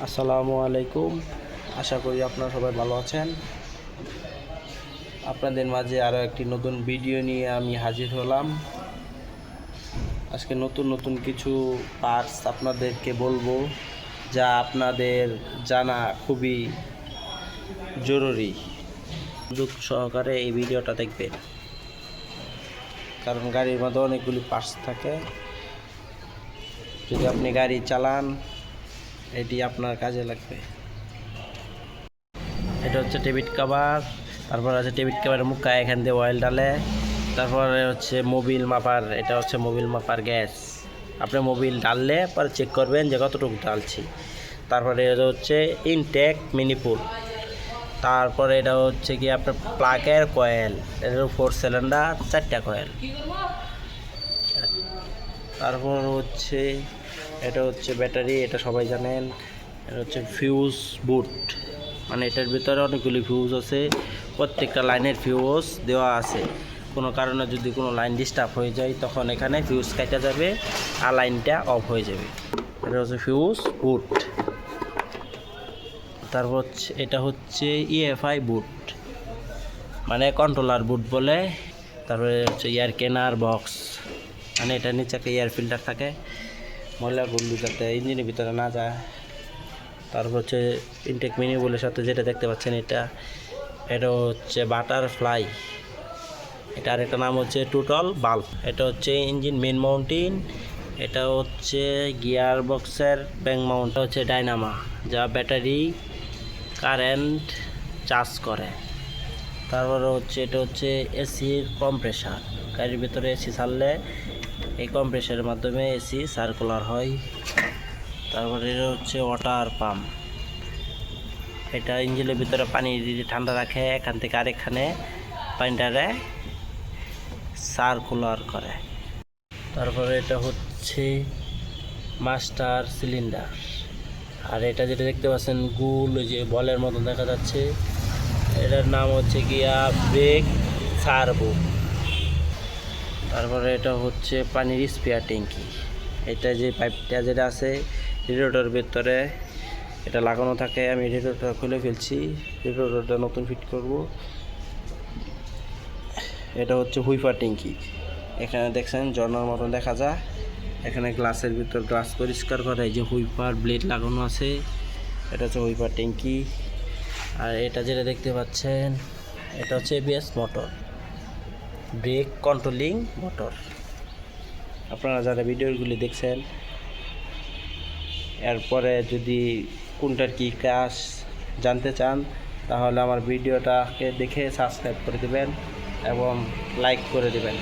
আসসালামু আলাইকুম। আশা করি আপনারা সবাই ভালো আছেন। আপনাদের মাঝে আরও একটি নতুন ভিডিও নিয়ে আমি হাজির হলাম। আজকে নতুন কিছু পার্টস আপনাদেরকে বলবো, যা আপনাদের জানা খুবই জরুরি। মনোযোগ সহকারে এই ভিডিওটা দেখবেন, কারণ গাড়ির মধ্যে অনেকগুলি পার্টস থাকে। যদি আপনি গাড়ি চালান, এটি আপনার কাজে লাগবে। এটা হচ্ছে টেবিট কভার, তারপর আছে টেবিট কভারের মুখা, এখান দিয়ে অয়েল ডালে। তারপরে হচ্ছে মোবিল মাপার, এটা হচ্ছে মোবিল মাপার গ্যাস। আপনি মোবিল ডাললে পরে চেক করবেন যে কতটুকু ডালছি। তারপরে এটা হচ্ছে ইনটেক মিনিপুল। তারপরে এটা হচ্ছে কি আপনার প্লাগের কয়েল, এটা 4 সিলিন্ডার 4টা কয়েল। তারপর হচ্ছে এটা হচ্ছে ব্যাটারি, এটা সবাই জানেন। এটা হচ্ছে ফিউজ বুট, মানে এটার ভিতরে অনেকগুলি ফিউজ আছে, প্রত্যেকটা লাইনের ফিউজ দেওয়া আছে। কোনো কারণে যদি কোনো লাইন ডিস্টার্ব হয়ে যায়, তখন এখানে ফিউজ কাটা যাবে আর লাইনটা অফ হয়ে যাবে। এটা হচ্ছে ফিউজ বুট। তারপর এটা হচ্ছে ইএফআই বুট, মানে কন্ট্রোলার বুট বলে। তারপরে হচ্ছে এয়ার কেনার বক্স, মানে এটা নিচে একটা এয়ার ফিল্টার থাকে, ময়লাগুলো যাতে ইঞ্জিনের ভিতরে না যায়। তারপর হচ্ছে ইনটেক মিনিপুলের সাথে যেটা দেখতে পাচ্ছেন, এটা হচ্ছে বাটারফ্লাই। এটা আরেকটা নাম হচ্ছে টোটাল বাল্ব। এটা হচ্ছে ইঞ্জিন মেন মাউন্টিন। এটা হচ্ছে গিয়ার বক্সের ব্যাক মাউন্ট। হচ্ছে ডাইনামা, যা ব্যাটারি কারেন্ট চার্জ করে। তারপরে হচ্ছে এটা হচ্ছে এসির কম্প্রেসার। গাড়ির ভিতরে এসি ছাড়লে এই কম্প্রেসারের মাধ্যমে এসি সার্কুলার হয়। তারপরে এটা হচ্ছে ওয়াটার পাম্প। এটা ইঞ্জিনের ভিতরে পানি দিয়ে ঠান্ডা রাখে, এখান থেকে আরেকখানে পানিটারে সার্কুলার করে। তারপরে এটা হচ্ছে মাস্টার সিলিন্ডার। আর এটা যেটা দেখতে পাচ্ছেন গোল, ওই যে বলের মতন দেখা যাচ্ছে, এটার নাম হচ্ছে গিয়া ব্রেক সার্ভো। তারপরে এটা হচ্ছে পানির স্পেয়ার ট্যাঙ্কি। এটা যে পাইপটা যেটা আছে রেডিয়েটরের ভিতরে এটা লাগানো থাকে, আমি রেডিয়েটরটা খুলে ফেলছি, রেডিয়েটরটা নতুন ফিট করব। এটা হচ্ছে হুইপার ট্যাঙ্কি। এখানে দেখছেন ঝর্ণার মতন দেখা যায়, এখানে গ্লাসের ভিতর গ্লাস পরিষ্কার করে যে হুইপার ব্লেড লাগানো আছে, এটা হচ্ছে হুইপার ট্যাঙ্কি। আর এটা যেটা দেখতে পাচ্ছেন, এটা হচ্ছে ABS motor, brake controlling motor. আপনারা যারা ভিডিওগুলি দেখছেন, এরপরে যদি কোনটার কী কাজ জানতে চান, তাহলে আমার ভিডিওটাকে দেখে সাবস্ক্রাইব করে দেবেন এবং লাইক করে দেবেন।